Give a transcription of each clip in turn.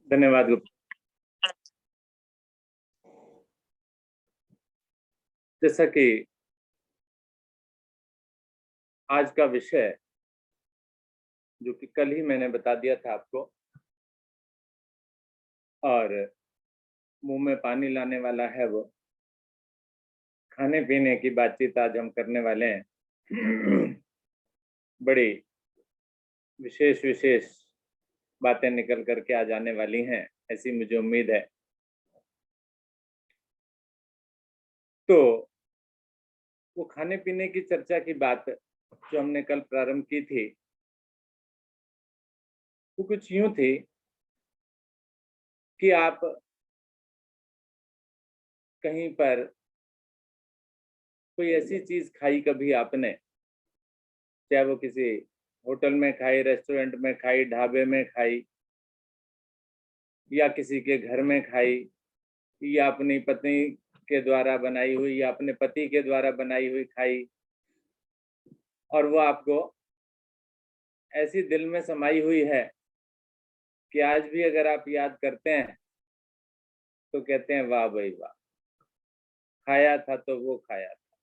धन्यवाद गुप्ता। जैसा कि आज का विषय, जो कि कल ही मैंने बता दिया था आपको, और मुंह में पानी लाने वाला है, वो खाने पीने की बातचीत आज हम करने वाले हैं। बड़ी विशेष विशेष बातें निकल करके आ जाने वाली हैं, ऐसी मुझे उम्मीद है। तो वो खाने पीने की चर्चा की बात जो हमने कल प्रारंभ की थी, वो कुछ यूं थी कि आप कहीं पर कोई ऐसी चीज खाई कभी आपने, चाहे वो किसी होटल में खाई, रेस्टोरेंट में खाई, ढाबे में खाई, या किसी के घर में खाई, या अपनी पत्नी के द्वारा बनाई हुई या अपने पति के द्वारा बनाई हुई खाई, और वो आपको ऐसी दिल में समाई हुई है कि आज भी अगर आप याद करते हैं तो कहते हैं वाह भाई वाह, खाया था तो वो खाया था,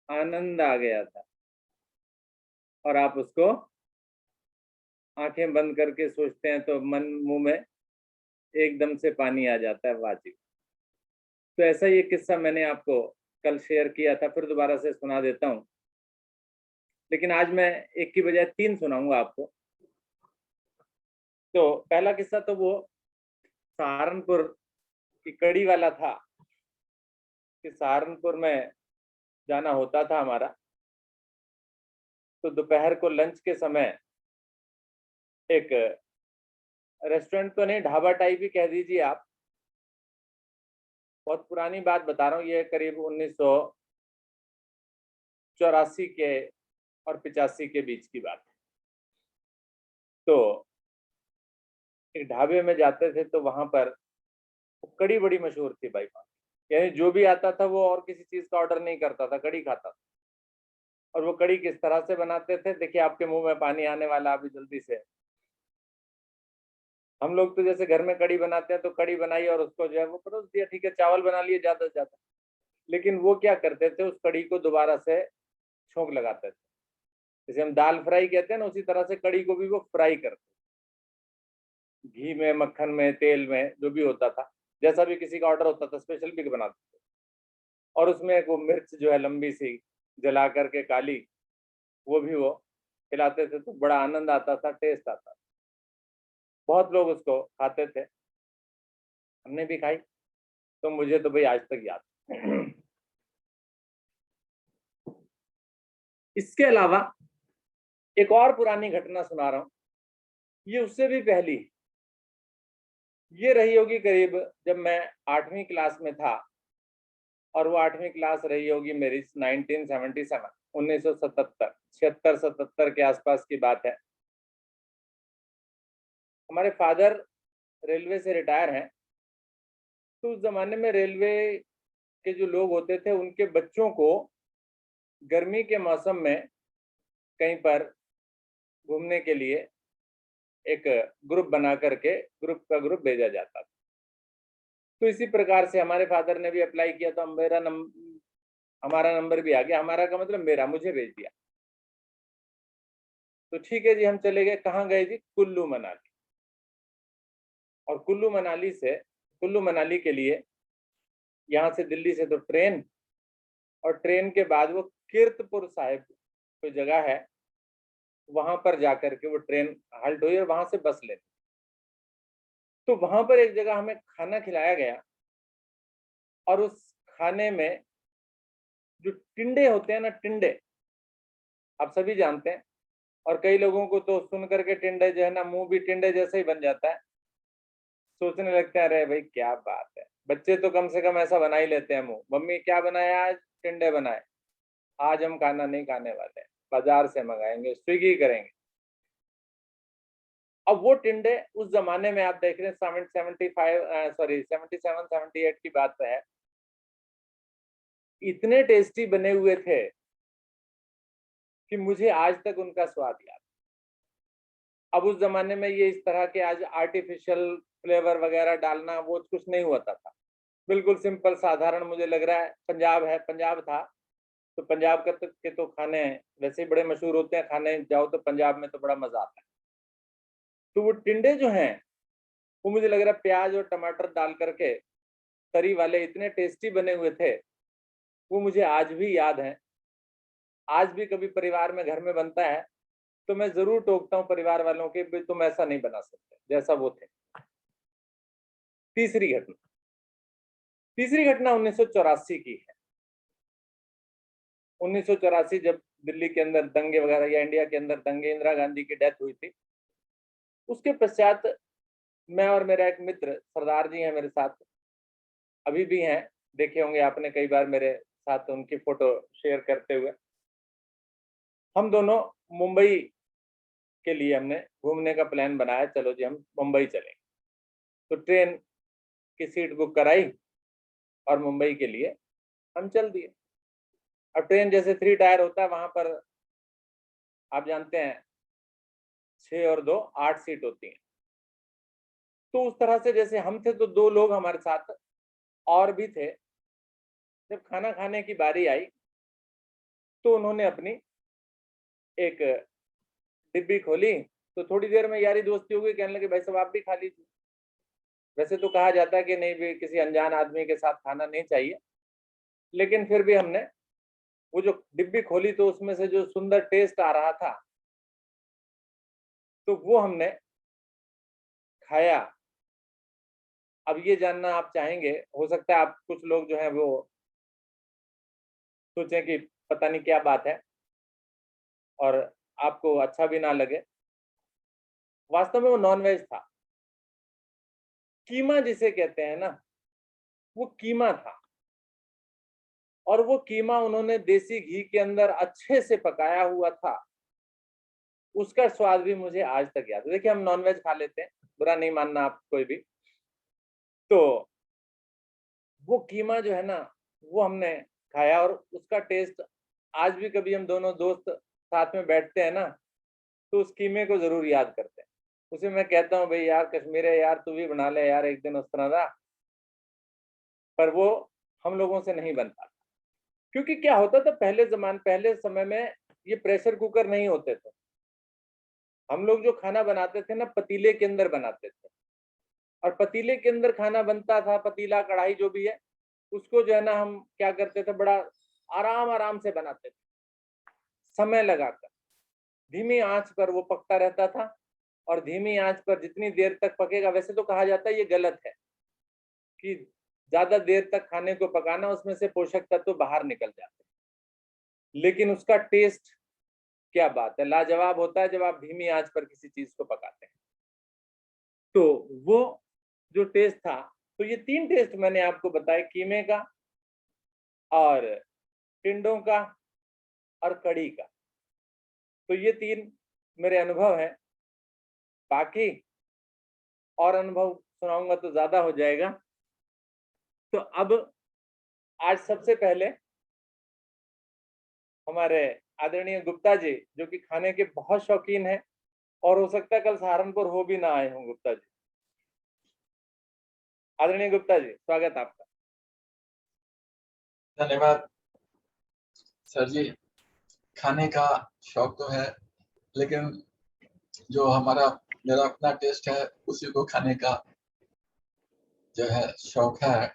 आनंद आ गया था। और आप उसको आंखें बंद करके सोचते हैं तो मन मुंह में एकदम से पानी आ जाता है, वाह जी। तो ऐसा ये किस्सा मैंने आपको कल शेयर किया था, फिर दोबारा से सुना देता हूँ, लेकिन आज मैं एक की बजाय 3 सुनाऊंगा आपको। तो पहला किस्सा तो वो सहारनपुर की कड़ी वाला था कि सहारनपुर में जाना होता था हमारा। तो दोपहर को लंच के समय एक रेस्टोरेंट तो नहीं, ढाबा टाइप ही कह दीजिए आप, बहुत पुरानी बात बता रहा हूँ, ये करीब 1984 के और 85 के बीच की बात है। तो एक ढाबे में जाते थे तो वहां पर कड़ी बड़ी मशहूर थी भाई, यानी जो भी आता था वो और किसी चीज का ऑर्डर नहीं करता था, कड़ी खाता था। और वो कड़ी किस तरह से बनाते थे, देखिए आपके मुंह में पानी आने वाला अभी जल्दी से। हम लोग तो जैसे घर में कड़ी बनाते हैं तो कड़ी बनाई और उसको जो है वो परोस दिया, ठीक है, चावल बना लिए ज्यादा से ज्यादा। लेकिन वो क्या करते थे, उस कड़ी को दोबारा से छोंक लगाते थे, जैसे हम दाल फ्राई कहते हैं ना, उसी तरह से कड़ी को भी वो फ्राई करते, घी में, मक्खन में, तेल में, जो भी होता था, जैसा भी किसी का ऑर्डर होता था स्पेशल भी बनाते थे। और उसमें वो मिर्च जो है लंबी सी जला करके काली, वो भी वो खिलाते थे, तो बड़ा आनंद आता था, टेस्ट आता था। बहुत लोग उसको खाते थे, हमने भी खाई। तो मुझे तो भाई आज तक याद है। इसके अलावा एक और पुरानी घटना सुना रहा हूं, ये उससे भी पहली, ये रही होगी करीब जब मैं 8वीं क्लास में था, और वो 8वीं क्लास रही होगी मेरी 1977, 1977, 76-77 के आसपास की बात है। हमारे फादर रेलवे से रिटायर हैं, तो उस जमाने में रेलवे के जो लोग होते थे उनके बच्चों को गर्मी के मौसम में कहीं पर घूमने के लिए एक ग्रुप बना करके ग्रुप भेजा जाता था। तो इसी प्रकार से हमारे फादर ने भी अप्लाई किया, तो हमारा नंबर भी आ गया, हमारा का मतलब मेरा, मुझे भेज दिया। तो ठीक है जी, हम चले गए, कहाँ गए जी, कुल्लू मनाली। और कुल्लू मनाली के लिए यहाँ से दिल्ली से तो ट्रेन, और ट्रेन के बाद वो कीरतपुर साहिब कोई जगह है, वहां पर जाकर के वो ट्रेन हाल्ट हुई और वहां से बस ले। तो वहां पर एक जगह हमें खाना खिलाया गया, और उस खाने में जो टिंडे होते हैं ना, टिंडे आप सभी जानते हैं, और कई लोगों को तो सुन करके टिंडे जो है ना, मुंह भी टिंडे जैसे ही बन जाता है, सोचने लगते हैं अरे भाई क्या बात है। बच्चे तो कम से कम ऐसा बना ही लेते हैं, मुंह, मम्मी क्या बनाया आज, टिंडे बनाए। आज हम खाना नहीं खाने वाले, बाजार से मंगाएंगे, स्विगी करेंगे। अब वो टिंडे उस जमाने में आप देख रहे हैं 77 78 की बात है, इतने टेस्टी बने हुए थे कि मुझे आज तक उनका स्वाद याद। अब उस जमाने में ये इस तरह के आज आर्टिफिशियल फ्लेवर वगैरह डालना, वो कुछ नहीं होता था। बिल्कुल सिंपल साधारण, मुझे लग रहा है पंजाब था तो पंजाब के तो खाने वैसे ही बड़े मशहूर होते हैं, खाने जाओ तो पंजाब में तो बड़ा मजा आता है। तो वो टिंडे जो हैं वो मुझे लग रहा है प्याज और टमाटर डाल करके तरी वाले इतने टेस्टी बने हुए थे, वो मुझे आज भी याद है। आज भी कभी परिवार में घर में बनता है तो मैं जरूर टोकता हूँ परिवार वालों के, भी तुम ऐसा नहीं बना सकते जैसा वो थे। तीसरी घटना 1984 की है। 1984 जब दिल्ली के अंदर दंगे वगैरह या इंडिया के अंदर दंगे, इंदिरा गांधी की डेथ हुई थी, उसके पश्चात मैं और मेरा एक मित्र सरदार जी हैं मेरे साथ, अभी भी हैं, देखे होंगे आपने कई बार मेरे साथ उनकी फोटो शेयर करते हुए। हम दोनों मुंबई के लिए हमने घूमने का प्लान बनाया, चलो जी हम मुंबई चलेंगे। तो ट्रेन की सीट बुक कराई और मुंबई के लिए हम चल दिए। अब ट्रेन जैसे 3 टायर होता है, वहां पर आप जानते हैं 6 और 2 8 सीट होती हैं। तो उस तरह से जैसे हम थे तो 2 लोग हमारे साथ और भी थे। जब खाना खाने की बारी आई तो उन्होंने अपनी एक डिब्बी खोली, तो थोड़ी देर में यारी दोस्ती हो गई, कहने लगे भाई साहब आप भी खा लीजिए। वैसे तो कहा जाता है कि नहीं भी किसी अनजान आदमी के साथ खाना नहीं चाहिए, लेकिन फिर भी हमने वो जो डिब्बी खोली तो उसमें से जो सुंदर टेस्ट आ रहा था तो वो हमने खाया। अब ये जानना आप चाहेंगे, हो सकता है आप कुछ लोग जो है वो सोचें कि पता नहीं क्या बात है और आपको अच्छा भी ना लगे। वास्तव में वो नॉनवेज था, कीमा जिसे कहते हैं ना, वो कीमा था। और वो कीमा उन्होंने देसी घी के अंदर अच्छे से पकाया हुआ था। उसका स्वाद भी मुझे आज तक याद है। देखिए हम नॉनवेज खा लेते हैं, बुरा नहीं मानना आप कोई भी, तो वो कीमा जो है ना वो हमने खाया और उसका टेस्ट आज भी कभी हम दोनों दोस्त साथ में बैठते हैं ना तो उस कीमे को जरूर याद करते हैं। उसे मैं कहता हूँ भाई यार कश्मीर है यार, तू भी बना ले यार एक दिन उस तरह का, पर वो हम लोगों से नहीं बन पाता। क्योंकि क्या होता था पहले समय में ये प्रेशर कुकर नहीं होते थे। हम लोग जो खाना बनाते थे ना पतीले के अंदर बनाते थे, और पतीले के अंदर खाना बनता था, पतीला कढ़ाई जो भी है, उसको जो है ना हम क्या करते थे, बड़ा आराम आराम से बनाते थे, समय लगाकर धीमी आंच पर वो पकता रहता था। और धीमी आंच पर जितनी देर तक पकेगा, वैसे तो कहा जाता है ये गलत है कि ज्यादा देर तक खाने को पकाना, उसमें से पोषक तत्व तो बाहर निकल जाते हैं, लेकिन उसका टेस्ट क्या बात है, लाजवाब होता है जब आप धीमी आंच पर किसी चीज को पकाते हैं। तो वो जो टेस्ट था, तो ये 3 टेस्ट मैंने आपको बताए, कीमे का और टिंडों का और कढ़ी का। तो ये 3 मेरे अनुभव हैं। बाकी और अनुभव सुनाऊंगा तो ज्यादा हो जाएगा। तो अब आज सबसे पहले हमारे आदरणीय गुप्ता जी, जो कि खाने के बहुत शौकीन हैं, और हो सकता है कल सहारनपुर हो भी ना आए हों गुप्ता जी। आदरणीय गुप्ता जी, स्वागत आपका। धन्यवाद सर जी। खाने का शौक तो है, लेकिन जो मेरा अपना टेस्ट है उसी को खाने का जो है शौक है।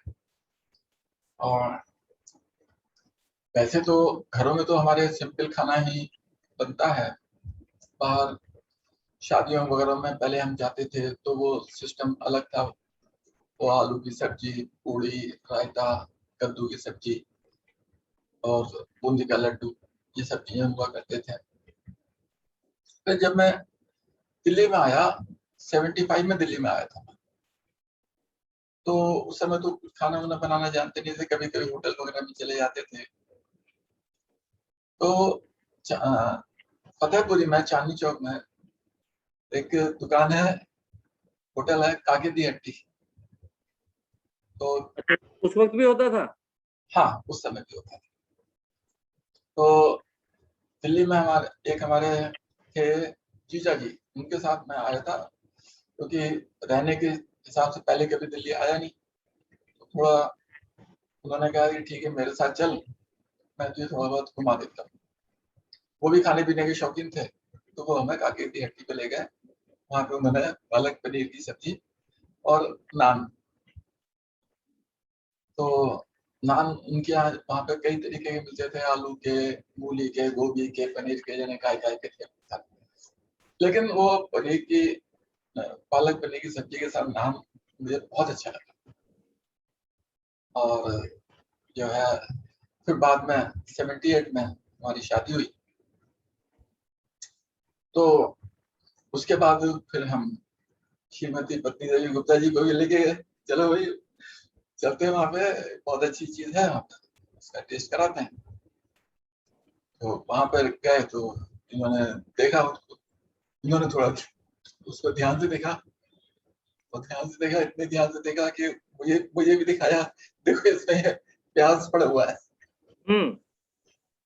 और वैसे तो घरों में तो हमारे सिंपल खाना ही बनता है। बाहर शादियों वगैरह में पहले हम जाते थे तो वो सिस्टम अलग था। वो आलू की सब्जी, पूड़ी, रायता, कद्दू की सब्जी और बूंदी का लड्डू, ये सब चीजें हुआ करते थे। फिर जब मैं दिल्ली में आया, 75 में दिल्ली में आया था, तो उस समय तो कुछ खाना वाना बनाना जानते नहीं थे, कभी कभी होटल वगैरह में चले जाते थे। तो फतेहपुरी में चांदनी चौक में एक दुकान है, होटल है काके दी हट्टी। तो अच्छा, उस वक्त भी होता था? हाँ, उस समय भी होता था। तो दिल्ली में हमारे थे जीजा जी, उनके साथ मैं आया था, क्योंकि रहने के हिसाब से पहले कभी दिल्ली आया नहीं, तो थोड़ा उन्होंने कहा कि ठीक है मेरे साथ चल, मैं तुझे थोड़ा बहुत घुमा देता हूँ। वो भी खाने पीने के शौकीन थे, तो वो हमें काकी की हट्टी पे ले गए। वहाँ पे उन्होंने पालक पनीर की सब्जी और नान, तो नान उनके यहाँ वहाँ पे कई तरीके के मिलते थे, आलू के, मूली के, गोभी के, पनीर के, यानी काय काय के थे। लेकिन वो पनीर की पालक पनीर की सब्जी के साथ नान मुझे बहुत अच्छा लगा। और जो है फिर बाद में 78 में हमारी शादी हुई, तो उसके बाद फिर हम श्रीमती पत्नी देवी गुप्ता जी को भी लेके गए, चलो भाई चलते हैं वहाँ पे, बहुत अच्छी चीज है वहाँ पे, उसका टेस्ट कराते हैं। तो वहाँ पर गए तो इन्होंने देखा उसको, इन्होंने थोड़ा उसको ध्यान से देखा, और ध्यान से देखा, इतने ध्यान से देखा कि मुझे मुझे भी दिखाया, देखो इसमें प्याज पड़ा हुआ है।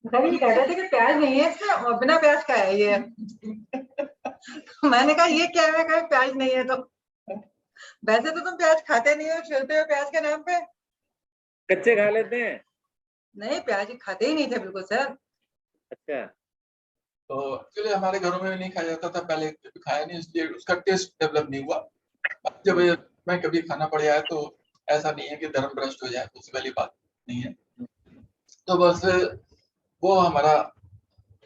ये कह रहे थे कि प्याज नहीं है इसमें और बिना प्याज का है ये। मैंने कहा ये क्या है, कहा प्याज नहीं है। तो वैसे तो तुम प्याज खाते नहीं हो, छीलते हो प्याज के नाम पे। कच्चे खा लेते हैं? नहीं, प्याज खाते ही नहीं थे बिल्कुल सर। अच्छा। तो एक्चुअली हमारे घरों में भी नहीं खाया जाता था पहले, कभी खाया नहीं, इसलिए उसका टेस्ट डेवलप नहीं हुआ। जब मैं कभी खाना पड़ जाए तो ऐसा नहीं है कि धर्म भ्रष्ट हो जाए, उस वाली बात नहीं है। तो बस वो हमारा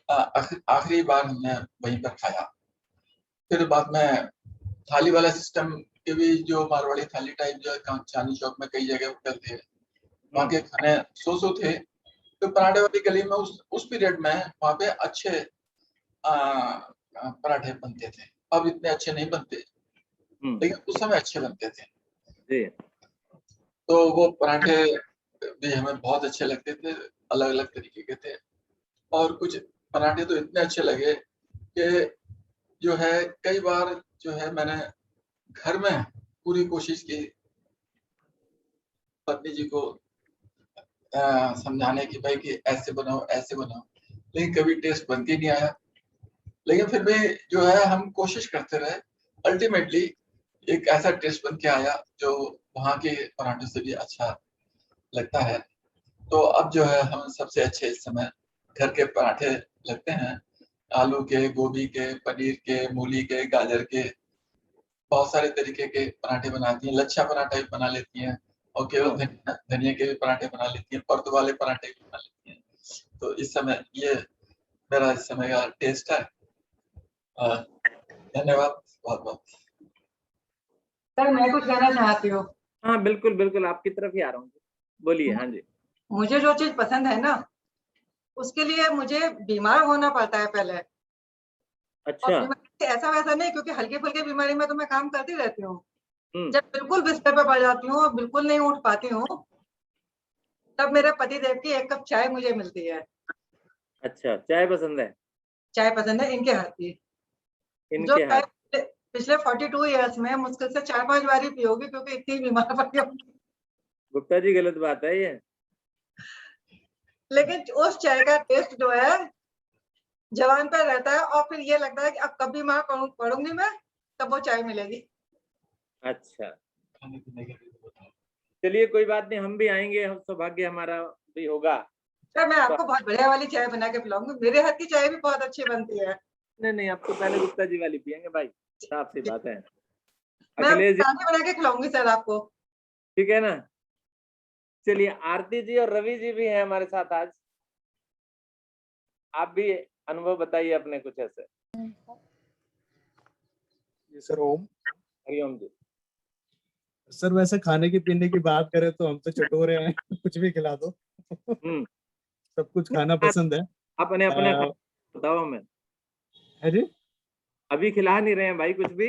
आखिरी बार हमने वहीं पर खाया। फिर बाद में थाली वाला सिस्टम के भी, जो मारवाड़ी थाली टाइप जो है चांदनी चौक में कई जगह होटल थे, वहाँ के खाने सो थे। तो पराठे वाली गली में उस पीरियड में वहाँ पे अच्छे पराठे बनते थे। अब इतने अच्छे नहीं बनते, लेकिन उस समय अच्छे बनते थे जी। तो वो पराठे भी हमें बहुत अच्छे लगते थे, अलग अलग तरीके के थे। और कुछ पराठे तो इतने अच्छे लगे कि जो है कई बार जो है मैंने घर में पूरी कोशिश की पत्नी जी को समझाने की, भाई कि ऐसे बनाओ ऐसे बनाओ, लेकिन कभी टेस्ट बन के नहीं आया। लेकिन फिर भी जो है हम कोशिश करते रहे, अल्टीमेटली एक ऐसा टेस्ट बन के आया जो वहाँ के पराठे से भी अच्छा लगता है। तो अब जो है हम सबसे अच्छे इस समय घर के पराठे लगते हैं, आलू के, गोभी के, पनीर के, मूली के, गाजर के, बहुत सारे तरीके के पराठे बनाती हैं। लच्छा पराठा भी बना लेती हैं, और केवल धनिया के भी पराठे बना लेती हैं, पर्द वाले पराठे भी बना लेती हैं। तो इस समय ये मेरा इस समय का टेस्ट है। धन्यवाद बहुत बहुत। सर मैं कुछ कहना चाहती हूँ। हाँ बिल्कुल बिल्कुल, आपकी तरफ ही आ रहा हूँ, बोलिए। हाँ जी। मुझे जो चीज पसंद है ना, उसके लिए मुझे बीमार होना पड़ता है पहले। और अच्छा। बीमारी ऐसा वैसा नहीं, क्योंकि हल्की फुल्की बीमारी में तो मैं काम करती रहती हूँ। हम्म। जब बिल्कुल बिस्तर पे पड़ जाती हूँ और बिल्कुल नहीं उठ पाती हूँ, तब मेरे पति देव की 1 कप चाय मुझे मिलती है। अच्छा, चाय पसंद है? चाय पसंद है इनके हाथ की। जो इनके चाय हाथ? पिछले 42 ईयर्स में मुश्किल से 4-5 बार ही पियोगी, क्योंकि इतनी बीमार पड़ी हूँ। गुप्ता जी गलत बात है ये। लेकिन उस चाय का टेस्ट जो है जवान पर रहता है, और फिर ये लगता है कि अब कब बीमार पड़ूंगी मैं, तब वो चाय मिलेगी। अच्छा, खाने पीने के लिए बताओ। चलिए कोई बात नहीं, हम भी आएंगे, हम सौभाग्य हमारा भी होगा। सर मैं आपको बहुत बढ़िया वाली चाय बना के पिलाऊंगी, मेरे हाथ की चाय भी बहुत अच्छी बनती है। नहीं नहीं, अब तो पहले गुप्ता जी वाली पियेंगे भाई, साफ सी बात है। मैं अखिलेश जी, चाय बना के खिलाऊंगी सर आपको। ठीक है ना? चलिए, आरती जी और रवि जी भी हैं हमारे साथ आज, आप भी अनुभव बताइए अपने कुछ ऐसे। जी सर, ओम। हरिओम जी। सर वैसे खाने की पीने की बात करें तो हम तो चटोरे हैं, कुछ भी खिला दो। सब कुछ खाना पसंद है। अपने अपने बताओ हमें। है जी। अभी खिला नहीं रहे हैं भाई कुछ भी।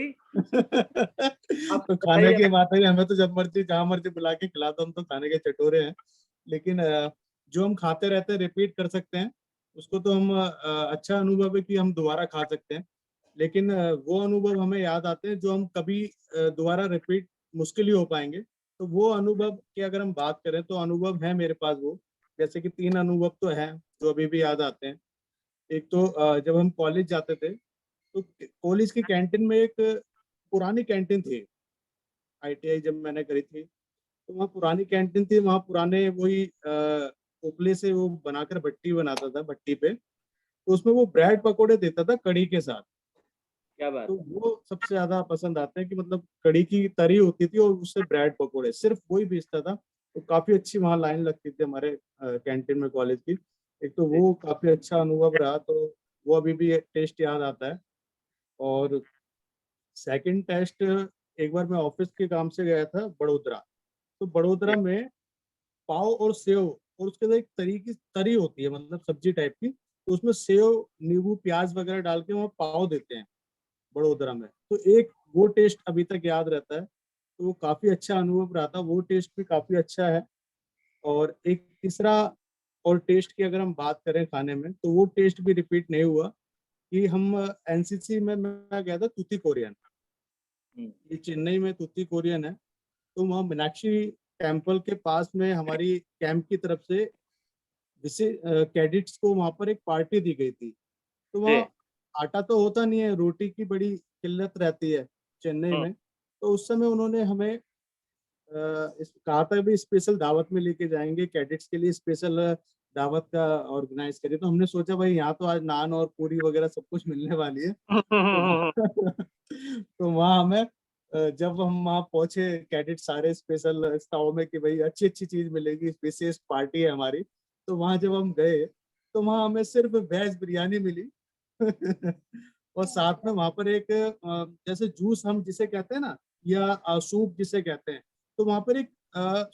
आप तो खाने की बात है, हमें तो जब मर्जी जहां मर्जी बुला के खिला दो, हम तो खाने के चटोरे हैं। लेकिन जो हम खाते रहते हैं, रिपीट कर सकते हैं, उसको तो हम अच्छा अनुभव है कि हम दोबारा खा सकते हैं। लेकिन वो अनुभव हमें याद आते हैं जो हम कभी दोबारा रिपीट मुश्किल ही हो पाएंगे। तो वो अनुभव की अगर हम बात करें तो अनुभव है मेरे पास वो, जैसे कि 3 अनुभव तो है जो अभी भी याद आते हैं। एक तो जब हम कॉलेज जाते थे, तो कॉलेज की कैंटीन में एक पुरानी कैंटीन थी, ITI जब मैंने करी थी, तो वहाँ पुरानी कैंटीन थी, वहाँ पुराने वही उपले से वो बनाकर भट्टी बनाता था, भट्टी पे, तो उसमें वो ब्रेड पकोड़े देता था कड़ी के साथ। क्या बात तो वो सबसे ज्यादा पसंद आते हैं कि मतलब कड़ी की तरी होती थी और उससे ब्रेड पकोड़े, सिर्फ वही बेचता था। तो काफी अच्छी वहाँ लाइन लगती थी हमारे कैंटीन में कॉलेज की। एक तो वो काफी अच्छा अनुभव रहा, तो वो अभी भी टेस्ट याद आता है। और सेकंड टेस्ट, एक बार मैं ऑफिस के काम से गया था बड़ोदरा, तो बड़ोदरा में पाव और सेव और उसके साथ एक तरी की तरी होती है, मतलब सब्जी टाइप की, तो उसमें सेव नींबू प्याज वगैरह डाल के वहाँ पाव देते हैं बड़ोदरा में। तो एक वो टेस्ट अभी तक याद रहता है, तो वो काफी अच्छा अनुभव रहा था, वो टेस्ट भी काफी अच्छा है। और एक तीसरा और टेस्ट की अगर हम बात करें खाने में, तो वो टेस्ट भी रिपीट नहीं हुआ कि हम एनसीसी में मैं गया था तूती कोरियन, ये चेन्नई में तूती कोरियन है। तो वहाँ मीनाक्षी टेम्पल के पास में हमारी कैंप की तरफ से कैडेट्स को वहाँ पर एक पार्टी दी गई थी। तो वहाँ आटा तो होता नहीं है, रोटी की बड़ी किल्लत रहती है चेन्नई में। तो उस समय उन्होंने हमें कहा था भी स्पेशल दावत में लेके जाएंगे कैडेट्स के लिए, स्पेशल दावत का ऑर्गेनाइज करिए। तो हमने सोचा भाई यहाँ तो आज नान और पूरी वगैरह सब कुछ मिलने वाली है। तो वहाँ हमें जब हम वहाँ पहुंचे कैडेट सारे स्पेशल स्टाफ में कि भाई अच्छी अच्छी चीज मिलेगी, विशेष पार्टी है हमारी। तो वहाँ जब हम गए तो वहाँ हमें सिर्फ वेज बिरयानी मिली। और साथ में वहाँ पर एक जैसे जूस हम जिसे कहते हैं ना, या सूप जिसे कहते हैं, तो वहाँ पर एक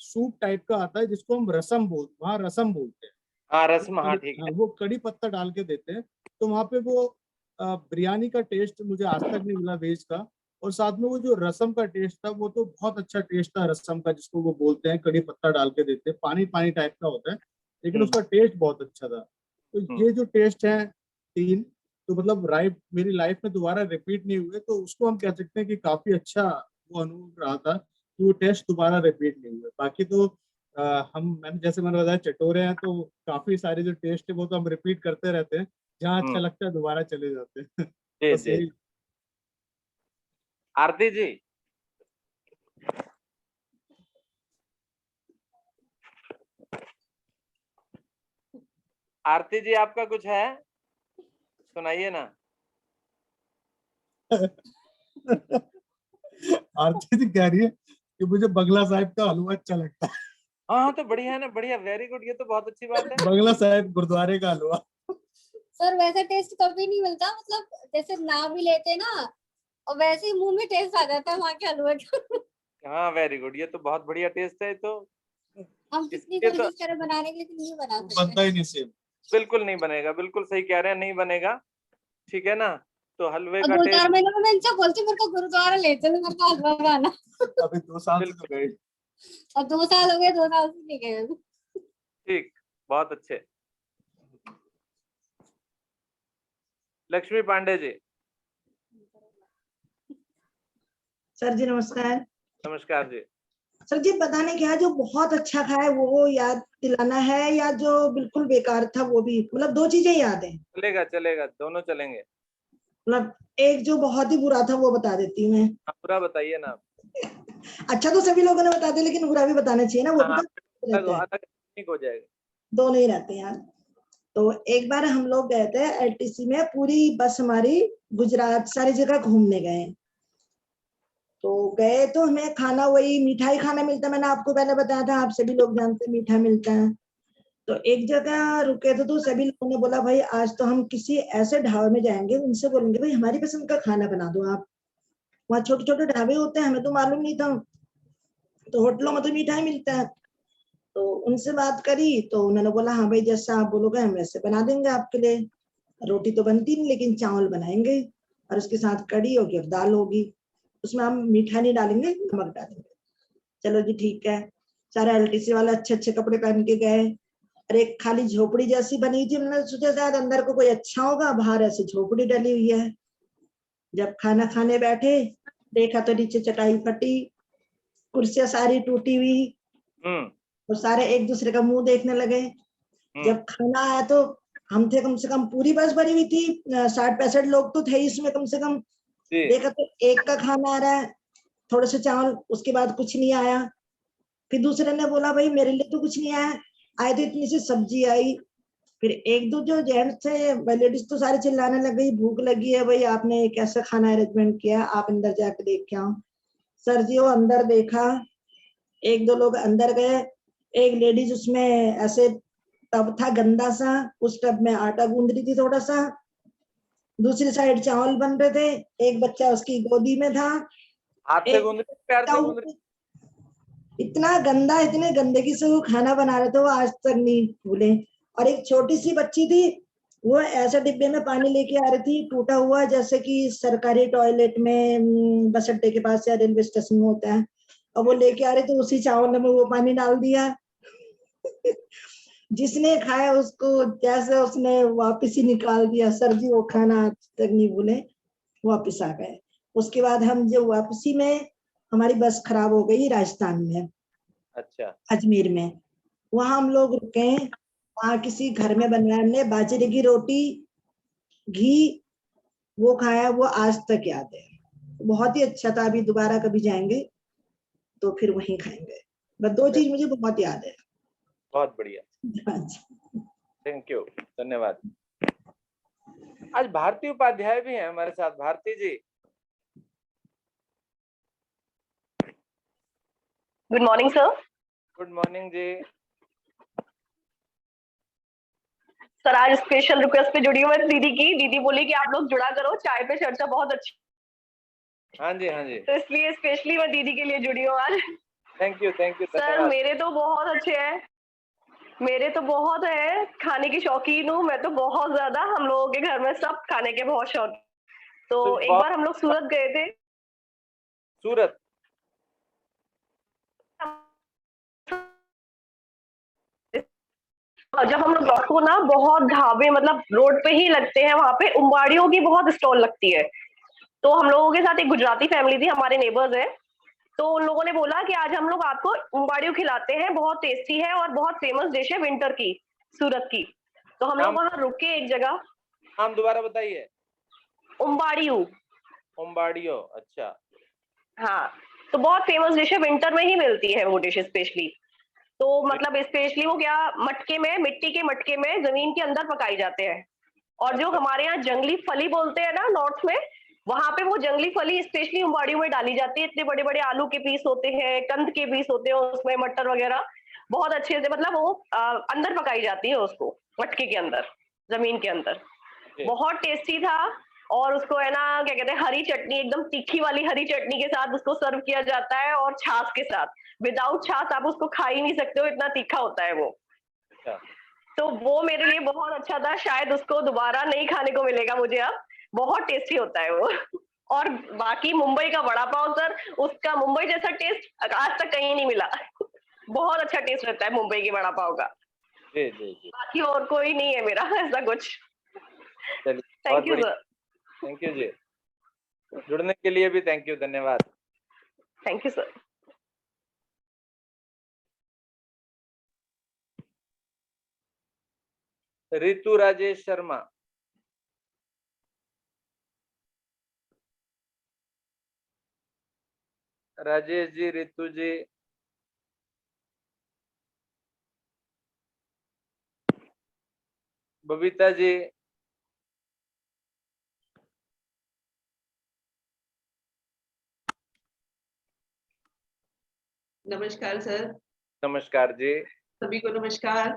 सूप टाइप का आता है जिसको हम वहाँ रसम बोलते हैं। हाँ रस्म, हाँ ठीक है। वो कड़ी पत्ता डाल के देते हैं। तो वहाँ पे वो बिरयानी का टेस्ट मुझे आज तक नहीं मिला वेज का। और साथ में वो जो रसम का टेस्ट था, वो तो बहुत अच्छा टेस्ट था रसम का, जिसको वो बोलते हैं कड़ी पत्ता डाल के देते हैं, पानी पानी टाइप का होता है, लेकिन उसका टेस्ट बहुत अच्छा था। तो ये जो टेस्ट है तीन, तो मतलब मेरी लाइफ में दोबारा रिपीट नहीं हुए, तो उसको हम कह सकते हैं कि काफी अच्छा वो अनुभव रहा था कि वो टेस्ट दोबारा रिपीट नहीं हुए। बाकी तो मैंने बताया चटोरे हैं, तो काफी सारे जो टेस्ट है वो तो हम रिपीट करते रहते हैं, जहाँ अच्छा लगता है दोबारा चले जाते हैं। जी बस जी। यही। आरती जी, आरती जी आपका कुछ है, सुनाइए ना। आरती जी कह रही है कि मुझे बंगला साहिब का हलवा अच्छा लगता है। हाँ हाँ, तो बढ़िया है ना, बढ़िया, वेरी गुड, ये तो बहुत अच्छी बात है। बंगला साहिब गुरुद्वारे का हलवा। सर वैसा टेस्ट कभी नहीं मिलता, मतलब जैसे नाम भी लेते ना और वैसे ही मुंह में टेस्ट आ जाता है वहाँ के हलवे का। हाँ वेरी गुड, ये तो बहुत बढ़िया टेस्ट है। तो हम कितनी इसलिए तो कोशिश करें बनाने की लेकिन नहीं बना बनता सकते। ही नहीं सेम। बिल्कुल नहीं बनेगा, बिल्कुल सही कह रहे हैं, नहीं बनेगा। ठीक है ना, तो हलवे और का 2-4 टेस्ट महीने में मैं इनसे बोलती हूँ मेरे को गुरुद्वारा ले चलो, मेरे को हलवा खाना। अभी 2 साल से तो गए। और 2 साल हो गए, 2 साल से नहीं गए। ठीक, बहुत अच्छे। लक्ष्मी पांडे जी, सर जी नमस्कार। नमस्कार जी। सर जी पता नहीं क्या जो बहुत अच्छा खाया वो याद दिलाना है, या जो बिल्कुल बेकार था वो भी, मतलब 2 चीजें याद है। चलेगा चलेगा, दोनों चलेंगे। मतलब एक जो बहुत ही बुरा था वो बता देती हूँ मैं। आप पूरा बताइए ना। अच्छा तो सभी लोगों ने बता दिया, लेकिन बुरा भी बताना चाहिए ना, वो भी हाँ, तो रहता है, अलग ठीक हो जाएगा। दोनों ही रहते हैं यार। तो एक बार हम लोग गए थे एलटीसी में, पूरी बस हमारी गुजरात सारी जगह घूमने गए। तो गए तो हमें खाना वही मिठाई खाना मिलता है, मैंने आपको पहले बताया था, आप सभी लोग जानते हैं मीठा मिलता है। तो एक जगह रुके थे तो सभी लोगों ने बोला भाई आज तो हम किसी ऐसे ढाबे में जाएंगे, उनसे बोलेंगे भाई हमारी पसंद का खाना बना दो आप। वहाँ छोटे छोटे ढाबे होते हैं, हमें तो मालूम नहीं था, तो होटलों में तो मिठाई मिलता है। तो उनसे बात करी तो उन्होंने बोला हाँ भाई जैसा आप बोलोगे हम वैसे बना देंगे आपके लिए। रोटी तो बनती नहीं लेकिन चावल बनाएंगे, और उसके साथ कड़ी होगी और दाल होगी, उसमें हम मीठा नहीं डालेंगे, नमक डालेंगे। चलो जी ठीक है। सारे एलटीसी वाले अच्छे अच्छे कपड़े पहन के गए, और एक खाली झोपड़ी जैसी बनी थी, हमने सोचा शायद अंदर को कोई अच्छा होगा, बाहर ऐसी झोपड़ी डली हुई है। जब खाना खाने बैठे देखा तो नीचे चटाई फटी, कुर्सियां सारी टूटी हुई, और सारे एक दूसरे का मुंह देखने लगे। जब खाना आया तो हम थे कम से कम, पूरी बस भरी हुई थी, 60-65 लोग तो थे इसमें कम से कम। देखा तो एक का खाना आ रहा है, थोड़े से चावल, उसके बाद कुछ नहीं आया। फिर दूसरे ने बोला भाई मेरे लिए तो कुछ नहीं आया, आए तो इतनी सी सब्जी आई। फिर एक दो जो जेंट्स थे, लेडीज तो सारे चिल्लाने लग गई, भूख लगी है भाई, आपने कैसा खाना अरेंजमेंट किया, आप अंदर जाके देख के आओ। सर जी वो अंदर देखा, एक दो लोग अंदर गए, एक लेडीज उसमें ऐसे टब था गंदा सा, उस टब में आटा गूंद रही थी थोड़ा सा, दूसरी साइड चावल बन रहे थे, एक बच्चा उसकी गोदी में था। हाथ से गूंद रही, पैर से गूंद रही? इतना गंदा, इतने गंदगी से वो खाना बना रहे थे, वो आज तक नहीं भूले। और एक छोटी सी बच्ची थी, वो ऐसे डिब्बे में पानी लेके आ रही थी टूटा हुआ, जैसे कि सरकारी टॉयलेट में बस अड्डे के पास या रेलवे स्टेशन में होता है, और वो लेके आ रही थी, उसी चावल में वो पानी डाल दिया। जिसने खाया उसको जैसे उसने वापस ही निकाल दिया। सर जी वो खाना आज तक नहीं भूले, वापस आ गए। उसके बाद हम जो वापसी में हमारी बस खराब हो गई राजस्थान में, अच्छा, अजमेर में, वहां हम लोग रुके। वहां किसी घर में बनाया हमने बाजरे की रोटी, घी, वो खाया, वो आज तक याद है, बहुत ही अच्छा था। अभी दोबारा कभी जाएंगे तो फिर वहीं खाएंगे। बस दो चीज मुझे बहुत याद है। बहुत बढ़िया, थैंक यू, धन्यवाद। आज भारती उपाध्याय भी हैं हमारे साथ। Bharti ji, good morning sir. Good morning ji. Sir आज स्पेशल रिक्वेस्ट पे जुड़ी हूँ मैं दीदी की। दीदी बोली कि आप लोग जुड़ा करो, चाय पे चर्चा बहुत अच्छी। हाँ जी, हाँ जी, तो इसलिए स्पेशली मैं दीदी के लिए जुड़ी हूँ आज। थैंक यू, सर धन्यवाद। मेरे तो बहुत अच्छे हैं, मेरे तो बहुत है, खाने की शौकीन हूँ मैं तो बहुत ज्यादा। हम लोगों के घर में सब खाने के बहुत शौक। तो एक बार हम लोग सूरत गए थे। सूरत? जब हम लोग लौटो ना, बहुत ढाबे मतलब रोड पे ही लगते हैं, वहां पे उम्बाड़ियों की बहुत स्टॉल लगती है। तो हम लोगों के साथ एक गुजराती फैमिली थी, हमारे नेबर्स है, तो उन लोगों ने बोला कि आज हम लोग आपको उम्बाड़ियों खिलाते हैं, बहुत टेस्टी है और बहुत फेमस डिश है विंटर की, सूरत की। तो हम लोग वहां रुके एक जगह। नाम दोबारा बताइए। उम्बाड़ियों। उम्बाड़ियों, अच्छा। हाँ, तो बहुत फेमस डिश है, विंटर में ही मिलती है वो डिश स्पेशली। तो मतलब स्पेशली वो क्या, मटके में, मिट्टी के मटके में जमीन के अंदर पकाई जाते हैं। और जो हमारे यहाँ जंगली फली बोलते हैं ना नॉर्थ में, वहां पे वो जंगली फली स्पेशली उम्बाड़ियों में डाली जाती है। इतने बड़े बड़े आलू के पीस होते हैं, कंद के पीस होते हैं उसमें, मटर वगैरह बहुत अच्छे से, मतलब वो अंदर पकाई जाती है उसको, मटके के अंदर, जमीन के अंदर। बहुत टेस्टी था। और उसको है ना क्या कहते हैं, हरी चटनी, एकदम तीखी वाली हरी चटनी के साथ उसको सर्व किया जाता है, और छाछ के साथ। विदाउट छाछ आप उसको खा ही नहीं सकते हो, इतना तीखा होता है वो। तो वो मेरे लिए बहुत अच्छा था, शायद उसको दोबारा नहीं खाने को मिलेगा मुझे अब, बहुत टेस्टी होता है वो। और बाकी मुंबई का वड़ा पाव सर, उसका मुंबई जैसा टेस्ट आज तक कहीं नहीं मिला। बहुत अच्छा टेस्ट रहता है मुंबई के वड़ा पाव का। जी जी जी, बाकी और कोई नहीं है मेरा ऐसा कुछ। Thank you sir. Thank you ji, जुड़ने के लिए भी थैंक यू, धन्यवाद। Thank you sir. Ritu Rajesh Sharma. Rajesh ji, Ritu ji, Babita ji, नमस्कार सर। नमस्कार जी। सभी को नमस्कार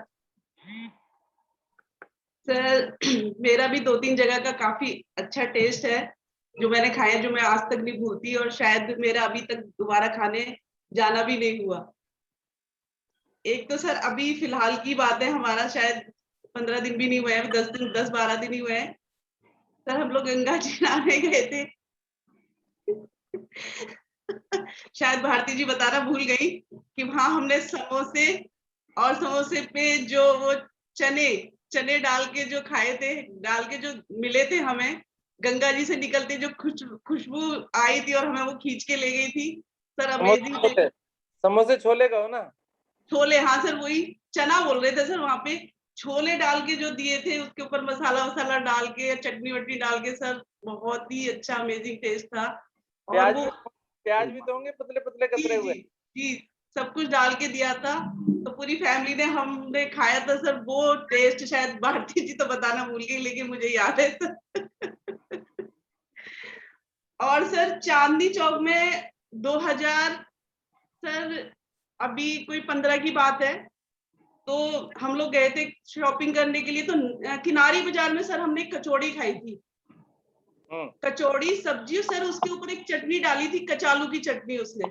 सर। मेरा भी 2-3 जगह का काफी अच्छा टेस्ट है जो मैंने खाया, जो मैं आज तक नहीं भूलती, और शायद मेरा अभी तक दोबारा खाने जाना भी नहीं हुआ। एक तो सर अभी फिलहाल की बात है, हमारा शायद 15 दिन भी नहीं हुए हैं, 10-12 दिन ही हुए हैं सर। हम लोग गंगा जी नहाने गए थे। शायद भारती जी बताना भूल गई कि वहां हमने समोसे, और समोसे पे जो वो चने डाल के जो खाए थे, डाल के जो मिले थे हमें, गंगा जी से निकलते जो खुशबू आई थी और हमें वो खींच के ले गई थी सर। अमेजिंग। समोसे छोले का हो ना? छोले, हाँ सर, वही चना बोल रहे थे सर। वहां पे छोले डाल के जो दिए थे, उसके ऊपर मसाला वसाला डाल के, चटनी वटनी डाल के सर, बहुत ही अच्छा अमेजिंग टेस्ट था। और वो प्याज भी तो होंगे पतले पतले कतरे हुए। जी, सब कुछ डाल के दिया था, तो पूरी फैमिली ने हमने खाया था सर। वो टेस्ट शायद भारती जी तो बताना भूल गई, लेकिन मुझे याद है सर। और सर चांदनी चौक में 2000 सर अभी कोई 15 की बात है, तो हम लोग गए थे शॉपिंग करने के लिए, तो किनारी बाजार में सर हमने कचौड़ी खाई थी। कचौड़ी सब्जी सर, उसके ऊपर एक चटनी डाली थी, कचालू की चटनी, उसने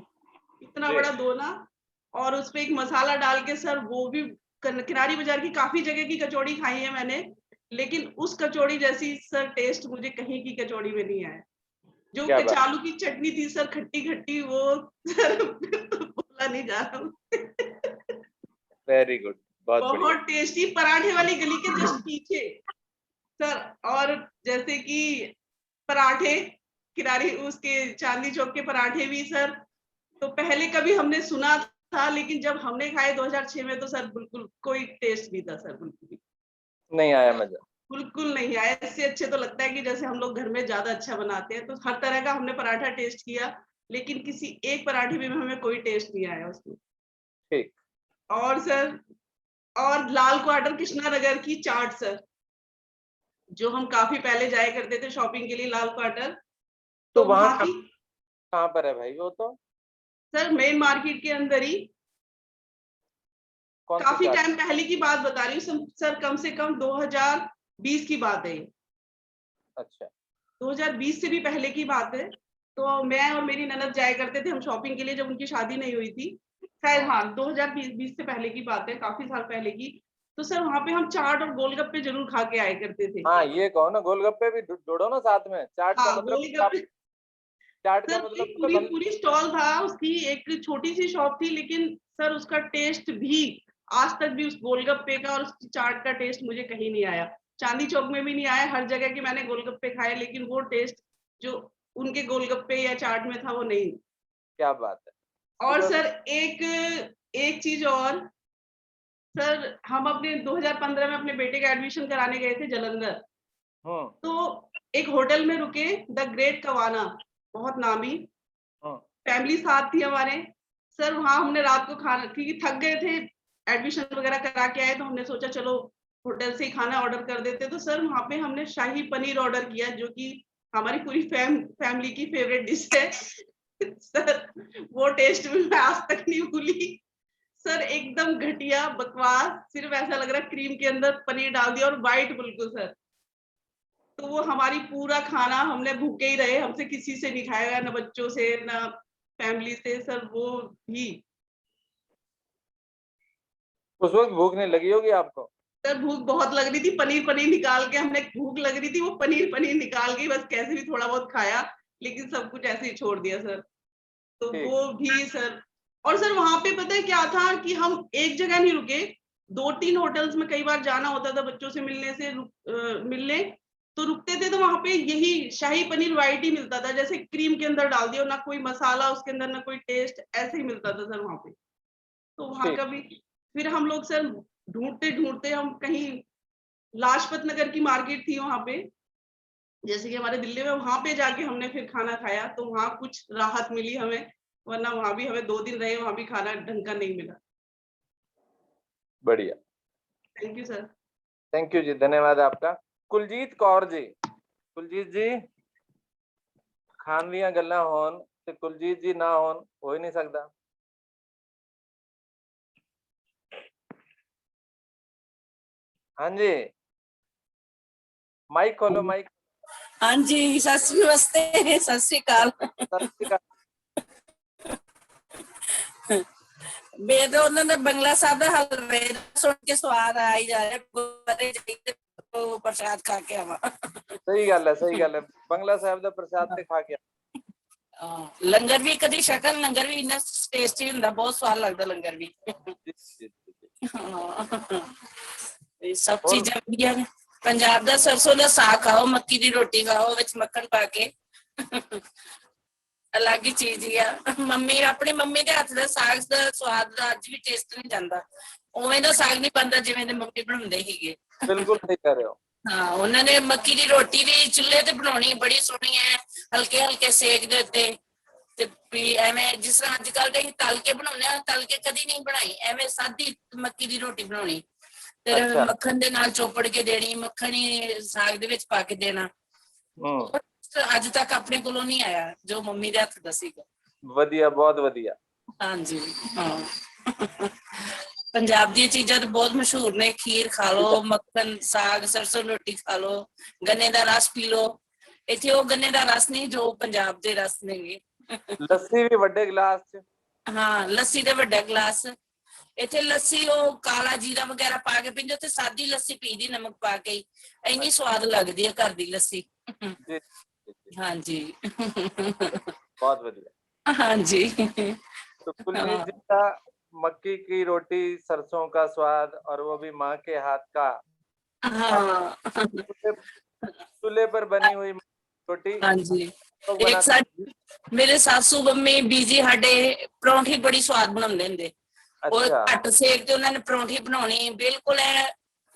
इतना बड़ा दोना, और उसपे एक मसाला डाल के सर, वो भी किनारी बाजार की काफी जगह की कचौड़ी खाई है मैंने, लेकिन उस कचौड़ी जैसी सर टेस्ट मुझे कहीं की कचौड़ी में नहीं आया। जो कचालू की चटनी थी सर, खट्टी खट्टी, वो सर बोला नहीं जा रहा। वेरी गुड, बहुत टेस्टी। पराठे वाली गली के जस्ट पीछे सर, और जैसे कि पराठे किनारी उसके चांदनी चौक के पराठे भी सर, तो पहले कभी हमने सुना था, लेकिन जब हमने खाए 2006 में, तो सर बिल्कुल कोई टेस्ट नहीं था सर, बिल्कुल भी नहीं आया मजा, बिल्कुल नहीं आया। इससे अच्छे तो लगता है कि जैसे हम लोग घर में ज्यादा अच्छा बनाते हैं, तो हर तरह का हमने पराठा टेस्ट किया, लेकिन किसी एक पराठे में हमें कोई टेस्ट नहीं आया उसमें। ठीक। और सर, और लाल क्वार्टर कृष्णा नगर की चाट सर, जो हम काफी पहले जाया करते थे शॉपिंग के लिए, लाल क्वार्टर, तो वहाँ की कहाँ पर है भाई वो? तो सर मेन मार्केट के अंदर ही, काफी टाइम पहले की बात बता रही हूँ सर, कम से कम 2020 की बात है। अच्छा, 2020 से भी पहले की बात है। तो मैं और मेरी ननद जाया करते थे हम शॉपिंग के लिए, जब उनकी शादी नहीं हुई थी शायद, हाँ 2020 से पहले की बात है, काफी साल पहले की। तो सर वहाँ पे हम चाट और गोलगप्पे जरूर खा के आए करते थे। हाँ ये कहो ना, गोलगप्पे भी जोड़ो ना साथ में, चाट का मतलब गोलगप्पे चाट का सर, मतलब पूरी स्टॉल था उसकी, एक छोटी सी शॉप थी, लेकिन सर उसका टेस्ट भी आज तक भी, उस गोलगप्पे का और उस चाट का टेस्ट मुझे कहीं नहीं आया। चांदनी चौक में भी नहीं आया, हर जगह के मैंने गोलगप्पे खाए, लेकिन वो टेस्ट जो उनके गोलगप्पे या चाट में था वो नहीं। क्या बात है। और सर एक चीज और सर, हम अपने 2015 में अपने बेटे का एडमिशन कराने गए थे जालंधर, तो एक होटल में रुके, द ग्रेट कवाना, बहुत नामी, फैमिली साथ थी हमारे सर। वहां हमने रात को खाना, क्योंकि थक गए थे, एडमिशन वगैरह करा के आए, तो हमने सोचा चलो होटल से ही खाना ऑर्डर कर देते। तो सर वहां पे हमने शाही पनीर ऑर्डर किया, जो कि हमारी पूरी फैमिली की फेवरेट डिश है सर। वो टेस्ट भी मैं आज तक नहीं भूली सर, एकदम घटिया बकवास, सिर्फ ऐसा लग रहा है क्रीम के अंदर पनीर डाल दिया, और वाइट बिल्कुल सर। तो वो हमारी पूरा खाना हमने भूखे ही रहे, हमसे किसी से नहीं खाया गया, ना बच्चों से ना फैमिली से सर। वो भी उस वक्त भूख नहीं लगी होगी आपको? सर भूख बहुत लग रही थी, पनीर निकाल के हमने, भूख लग रही थी, वो पनीर निकाल के बस कैसे भी थोड़ा बहुत खाया, लेकिन सब कुछ ऐसे ही छोड़ दिया सर। तो वो भी सर, और सर वहां पे पता है क्या था कि हम एक जगह नहीं रुके, 2-3 होटल्स में कई बार जाना होता था बच्चों से मिलने, तो रुकते थे, तो वहां पे यही शाही पनीर वाइट ही मिलता था, जैसे क्रीम के अंदर डाल दिया, ना कोई मसाला उसके अंदर, ना कोई टेस्ट, ऐसे ही मिलता था सर वहां पे। तो वहां का भी फिर हम लोग सर ढूंढते हम कहीं, लाजपत नगर की मार्केट थी वहां पे, जैसे कि हमारे दिल्ली में, वहां पे जाके हमने फिर खाना खाया, तो वहां कुछ राहत मिली हमें, वरना वहां भी हमें 2 दिन रहे, वहां भी खाना ढंग का नहीं मिला। बढ़िया, thank you sir. Thank you ji, धन्यवाद आपका। कुलजीत कौर जी, कुलजीत जी, खान दियां गल्लां होन ते कुलजीत जी ना होन, हो ही नहीं सकता। हाँ जी, माइक खोलो, माइक। हाँ जी, नमस्ते, सत श्री अकाल। मैं तो उन्होंने बंगला साहब का हलवे सुन के स्वाद आ ही जा रहा, तो प्रसाद खा के आवा। सही गल है, बंगला साहब का प्रसाद ते खा के लंगर भी कदी शकल, लंगर भी इन्ना टेस्टी हुंदा, बहुत स्वाद लगदा लंगर भी। सब चीज़ां बढ़िया ने। पंजाब दा सरसों दा साग खाओ, मक्की दी रोटी खाओ, विच मक्खन पा के, अलग ही चीज है। मम्मी, अपनी मम्मी दे हाथ दा साग दा स्वाद दा अज भी टेस्ट नहीं जांदा, उवें दा साग नहीं बनदा जिवें दे मम्मी बनाउंदे सीगे। बिल्कुल सही कह रहे हो। हाँ, उन्होंने मक्की दी रोटी भी चुल्हे ते बनाउणी बड़ी सोहनी है, हल्के हल्के सेक दे उत्ते, ਤੇ ਵੀ ਐਵੇਂ ਜਿਸ ਤਰ੍ਹਾਂ ਅੱਜ ਕੱਲ੍ਹ ਦੇ ਤਲ ਕੇ ਬਣਾਉਂਦੇ ਆ, ਤਲ ਕੇ ਕਦੀ ਨਹੀਂ ਬਣਾਈ, ਐਵੇਂ ਸਾਦੀ ਮੱਕੀ ਦੀ ਰੋਟੀ ਬਣਾਉਣੀ, ਫਿਰ ਅੱਛਾ। ਮੱਖਣ ਦੇ ਨਾਲ ਚੋਪੜ ਕੇ ਦੇਣੀ, ਮੱਖਣ ਹੀ ਸਾਗ ਦੇ ਵਿੱਚ ਪਾ ਕੇ ਦੇਣਾ। ਅੱਜ ਤੱਕ ਆਪਣੇ ਕੋਲੋਂ ਨਹੀਂ ਆਇਆ ਜੋ ਮੰਮੀ ਦੇ ਹੱਥ ਦਾ ਸੀਗਾ। ਵਧੀਆ, ਬਹੁਤ ਵਧੀਆ। ਹਾਂਜੀ ਹਾਂ। ਪੰਜਾਬ ਦੀਆਂ ਚੀਜ਼ਾਂ ਤਾਂ ਬਹੁਤ ਮਸ਼ਹੂਰ ਨੇ, ਖੀਰ ਖਾ ਲਓ, ਮੱਖਣ, ਸਾਗ, ਸਰਸੋਂ ਰੋਟੀ ਖਾ ਲਓ, ਗੰਨੇ ਦਾ ਰਸ ਪੀ ਲਓ। ਇੱਥੇ ਉਹ ਗੰਨੇ ਦਾ ਰਸ ਨਹੀਂ ਜੋ ਪੰਜਾਬ ਦੇ ਰਸ ਨੇਗੇ। ਲੱਸੀ ਵੀ ਵੱਡੇ ਗਲਾਸ ਚ। ਹਾਂ, ਲੱਸੀ ਦੇ ਵੱਡਾ ਗਲਾਸ। ਇੱਥੇ ਲੱਸੀ ਉਹ ਕਾਲਾ ਜੀਰਾ ਵਗੈਰਾ ਪਾ ਕੇ ਪੀਂਦੇ, ਤੇ ਸਾਦੀ ਲੱਸੀ ਪੀਦੀ ਨਮਕ ਪਾ ਕੇ ਹੀ, ਇੰਨੀ ਸਵਾਦ ਲੱਗਦੀ ਹੈ ਘਰ ਦੀ ਲੱਸੀ। ਜੀ, ਹਾਂਜੀ बहुत बढ़िया। हाँ जी। तो कुलजीत जी का मक्की की रोटी, सरसों का स्वाद, और वो भी माँ के हाथ का। हाँ चूल्हे पर बनी हुई रोटी। हाँ जी। एक साथ मेरे सासू मम्मी बीजी साडे परौंठी बड़ी स्वाद बनाਉਂਦੇ ਹੁੰਦੇ। ਉਹ ਘੱਟ ਸੇਕ ਤੇ ਉਹਨਾਂ ਨੇ ਪਰੌਂਠੀ ਬਣਾਉਣੀ, ਬਿਲਕੁਲ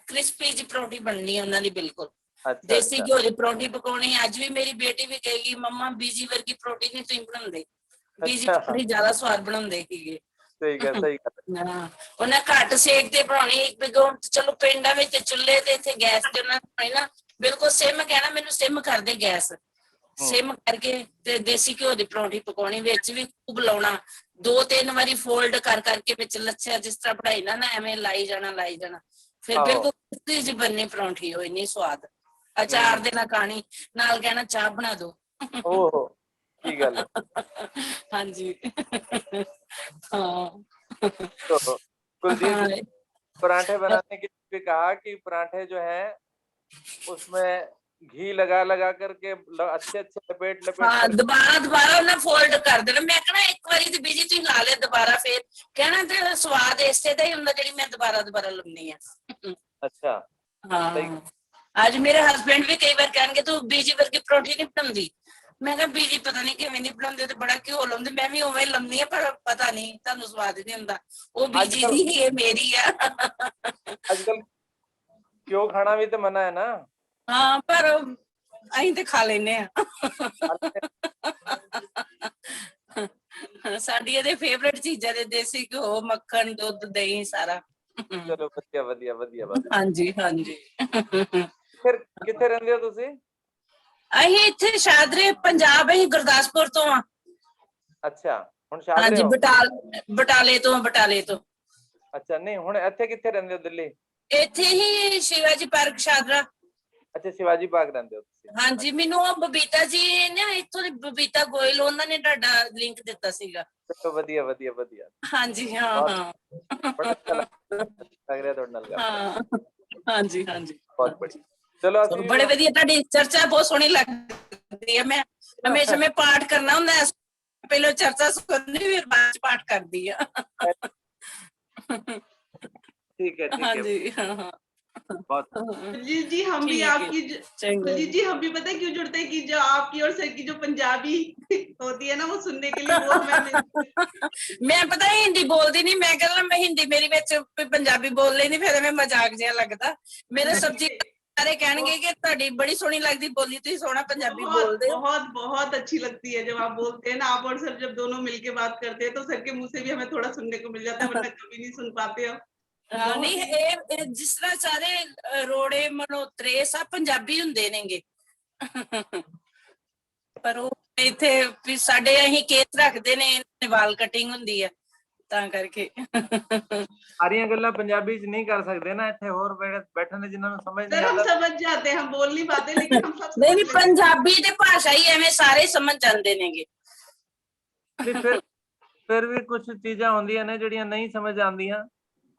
ਕ੍ਰਿਸਪੀ ਜੀ ਪਰੌਂਠੀ ਬਣਨੀ ਉਹਨਾਂ ਦੀ, ਬਿਲਕੁਲ ਦੇਸੀ ਘਿਓ ਦੀ ਪਰੌਂਠੀ ਪਕਾਉਣੀ। ਅੱਜ ਵੀ ਮੇਰੀ ਬੇਟੀ ਵੀ ਕਹੇਗੀ ਮੰਮਾ ਬੀਜੀ ਵਰਗੀ ਪਰੌਂਠੀ ਨਹੀਂ ਤੁਸੀਂ ਬਣਾਉਂਦੇ, ਬੀਜੀ ਪਰੌਂਠੀ ਜ਼ਿਆਦਾ ਸਵਾਦ ਬਣਾਉਂਦੇ ਸੀਗੇ। ਸਹੀ ਗੱਲ। ਹਾਂ, ਉਹਨਾਂ ਘੱਟ ਸੇਕ ਤੇ ਬਣਾਉਣੀ। ਚਲੋ ਪਿੰਡਾਂ ਵਿੱਚ ਚੁੱਲ੍ਹੇ ਤੇ ਇੱਥੇ ਗੈਸ ਤੇ ਉਹਨਾਂ ਨੇ ਨਾ ਬਿਲਕੁਲ ਸਿਮ ਕਹਿਣਾ, ਮੈਨੂੰ ਸਿਮ ਕਰਦੇ ਗੈਸ, ਸਿਮ ਕਰਕੇ ਤੇ ਦੇਸੀ ਘਿਓ ਦੀ ਪਰੌਂਠੀ ਪਕਾਉਣੀ, ਵਿੱਚ ਵੀ ਖੂਬ ਲਾਉਣਾ, 2-3 ਵਾਰੀ ਫੋਲਡ ਕਰ ਕਰਕੇ ਵਿੱਚ ਲੱਛਾ ਜਿਸ ਤਰ੍ਹਾਂ ਪੜਾਈ ਨਾ ਐਵੇਂ ਲਾਈ ਜਾਣਾ ਫਿਰ ਬਿਲਕੁਲ ਕਿਸੀ ਜੀ ਬੰਨੀ ਪਰੌਂਠੀ ਹੋ, ਇੰਨੀ ਸਵਾਦ। ਅਚਾਰ ਦੇ ਨਾਲ ਖਾਣੀ, ਨਾਲ ਕਹਿਣਾ ਚਾਹ ਬਣਾ ਦੋ। ਓਹ ਕੀ ਗੱਲ ਹੈ। ਹਾਂਜੀ हाँ। तो कुलजीत जी, पराठे बनाने के लिए कहा कि पराठे जो है उसमें घी लगा करके अच्छे लपेट हाँ, दोबारा ना फोल्ड कर देना। मैं कहना एक बारी ते बीजी तुसीं ला ले, दोबारा फिर कहना ते स्वाद इसे दा ही हुंदा जेहड़ी मैं दोबारा लम्नी है। अच्छा हाँ, आज मेरे हस्बैंड भी कई बार कहणगे तू बीजी वर्गी परोठी नहीं बनाउंदी। मैं कहा बीजी पता नहीं किवें नहीं बनाउंदे, ते बड़ा घिओ लाउंदे, मैं भी उवें लम्नी है, पर पता नहीं तुहानू स्वाद नहीं हुंदा। वो बीजी दी ही मेरी है। आजकल घिओ खाना भी तो मना है ना। हाँ, पर ਅਸੀਂ ਤੇ ਖਾ ਲੈਨੇ ਆ। ਸਾਡੀ ਇਹਦੇ ਫੇਵਰਿਟ ਚੀਜ਼ਾਂ ਦੇ ਦੇਸੀ ਘਿਓ, ਮੱਖਣ, ਦੁੱਧ, ਦਹੀਂ ਸਾਰਾ। ਚਲੋ ਵਧੀਆ ਬਸ। ਹਾਂਜੀ ਹਾਂਜੀ। ਫਿਰ ਕਿੱਥੇ ਰਹਿੰਦੇ ਹੋ ਤੁਸੀਂ? ਅਸੀਂ ਇੱਥੇ ਸ਼ਾਦਰੇ, ਪੰਜਾਬ, ਅਸੀਂ ਗੁਰਦਾਸਪੁਰ ਤੋਂ ਆ। ਅੱਛਾ, ਹੁਣ ਸ਼ਾਦਰੇ ਹੋ? ਬਟਾਲੇ ਤੋਂ। ਅੱਛਾ, ਨਹੀਂ ਹੁਣ ਇੱਥੇ ਕਿੱਥੇ ਰਹਿੰਦੇ ਹੋ ਦਿੱਲੀ? ਇੱਥੇ ਹੀ ਸ਼ਿਵਾਜੀ ਪਾਰਕ, ਸ਼ਾਦਰਾ। ਅੱਛਾ, ਸ਼ਿਵਾਜੀ ਪਾਰਕ ਰਹਿੰਦੇ ਹੋ ਤੁਸੀਂ? ਹਾਂਜੀ, ਮੈਨੂੰ ਉਹ ਬਬੀਤਾ ਜੀ ਨੇ, ਇੱਥੋਂ ਦੀ ਬਬੀਤਾ ਗੋਇਲ, ਉਹਨਾਂ ਨੇ ਤੁਹਾਡਾ ਲਿੰਕ ਦਿੱਤਾ ਸੀਗਾ। ਚਲੋ ਵਧੀਆ। ਹਾਂਜੀ ਹਾਂ। ਬੜਾ ਅੱਛਾ ਲੱਗ ਰਿਹਾ ਤੁਹਾਡੇ ਨਾਲ ਗੱਲ। ਹਾਂ ਹਾਂਜੀ। ਬਹੁਤ ਬੜੀ। ਚਲੋ ਅਸੀਂ ਬੜੇ ਵਧੀਆ, ਤੁਹਾਡੀ ਚਰਚਾ ਬਹੁਤ ਸੋਹਣੀ ਲੱਗਦੀ ਹੈ। ਮੈਂ ਹਮੇਸ਼ਾ ਪਾਠ ਕਰਨਾ ਹੁੰਦਾ, ਪਹਿਲਾਂ ਚਰਚਾ ਸੁਣਨੀ, ਫਿਰ ਬਾਅਦ ਚ ਪਾਠ करती है। ठीक है। हाँ जी, हाँ। कुलजीत जी, हम भी आपकी कुलजीत जी, हम भी पता है क्यों जुड़ते हैं कि जो आपकी और सर की जो पंजाबी होती है ना, वो सुनने के लिए बहुत मैं पता है हिंदी बोलती नहीं, मैं कहना मैं हिंदी मेरी ਵਿੱਚ ਪੰਜਾਬੀ ਬੋਲ ਲੈਣੀ, ਫਿਰ ਮੈਂ ਮਜ਼ਾਕ ਜਿਹਾ ਲੱਗਦਾ। ਮੇਰੇ ਸਬਜੀ ਸਾਰੇ ਕਹਿਣਗੇ ਕਿ ਤੁਹਾਡੀ ਬੜੀ ਸੋਹਣੀ ਲੱਗਦੀ ਬੋਲੀ, ਤੁਸੀਂ ਸੋਹਣਾ ਪੰਜਾਬੀ ਬੋਲਦੇ हो। बहुत अच्छी लगती है जब आप बोलते हैं ना, आप और सर जब दोनों मिलके बात करते हैं तो सर के मुंह से भी हमें थोड़ा सुनने को मिल जाता है, वरना कभी नहीं सुन पाते हम। नहीं, ਇਹ ਜਿਸ ਤਰ੍ਹਾਂ ਸਾਰੇ ਰੋੜੇ ਮਨੋਤਰੇ ਸਭ ਪੰਜਾਬੀ ਹੁੰਦੇ ਨੇਗੇ, ਪਰ ਉਹ ਇੱਥੇ ਵੀ ਸਾਡੇ ਅਸੀਂ ਕੇਸ ਰੱਖਦੇ ਨੇ, ਵਾਲ ਕਟਿੰਗ ਹੁੰਦੀ ਹੈ ਤਾਂ ਕਰਕੇ। ਸਾਰੀਆਂ ਗੱਲਾਂ ਪੰਜਾਬੀ ਚ ਨਹੀਂ ਕਰ ਸਕਦੇ ਨਾ, ਇੱਥੇ ਹੋਰ ਬੈਠੇ ਨੇ ਜਿਨ੍ਹਾਂ ਨੂੰ ਸਮਝ ਨਹੀਂ ਆਉਂਦਾ। हम समझ जाते हैं, हम बोल नहीं पाते, लेकिन हम सब नहीं, ਪੰਜਾਬੀ ਤੇ ਭਾਸ਼ਾ ਹੀ ਐਵੇਂ ਸਾਰੇ ਸਮਝ ਜਾਂਦੇ ਨੇਗੇ। ਫਿਰ ਵੀ ਕੁਝ ਚੀਜ਼ਾਂ ਹੁੰਦੀਆਂ ਨੇ ਜਿਹੜੀਆਂ ਨਹੀਂ ਸਮਝ ਆਉਂਦੀਆਂ।